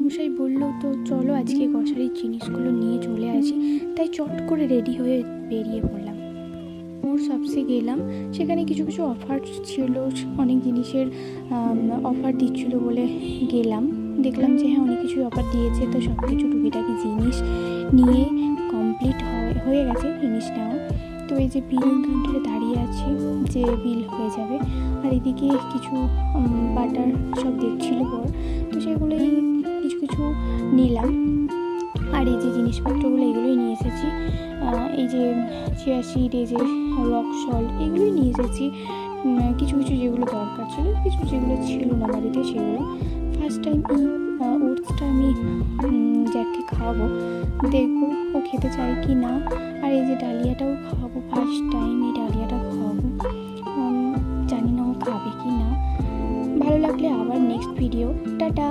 শ্বশুরমশাই বললো তো চলো আজকে গ্রসারির জিনিসগুলো নিয়ে চলে আসি, তাই চট করে রেডি হয়ে বেরিয়ে পড়লাম। ওর সবসে গেলাম, সেখানে কিছু কিছু অফার ছিল, অনেক জিনিসের অফার দিচ্ছিল বলে গেলাম। দেখলাম যে হ্যাঁ অনেক কিছুই অফার দিয়েছে, তো সব কিছু টুকিটাকি জিনিস নিয়ে কমপ্লিট হয়ে গেছে জিনিস নেওয়া। তো এই যে বিল কাউন্টারে দাঁড়িয়ে আছি যে বিল হয়ে যাবে, আর এদিকে কিছু বাটার সব দেখছিল পর, তো সেগুলোই কিছু কিছু নিলাম। আর এই যে জিনিসপত্রগুলো এগুলোই নিয়ে এসেছি, এই যে চিয়া সিড, এই যে রক সল্ট, এগুলোই নিয়ে এসেছি। কিছু কিছু যেগুলো দরকার ছিল, কিছু যেগুলো ছিল না বাড়িতে সেগুলো। ফার্স্ট টাইম এই ওটসটা আমি জ্যাককে খাওয়াবো, দেখবো ও খেতে চায় কি না। আর এই যে ডালিয়াটাও খাওয়াবো, ফার্স্ট টাইম এই ডালিয়াটা খাওয়াবো, জানি না ও খাবে কি না। ভালো লাগলে আবার নেক্সট ভিডিও, টাটা।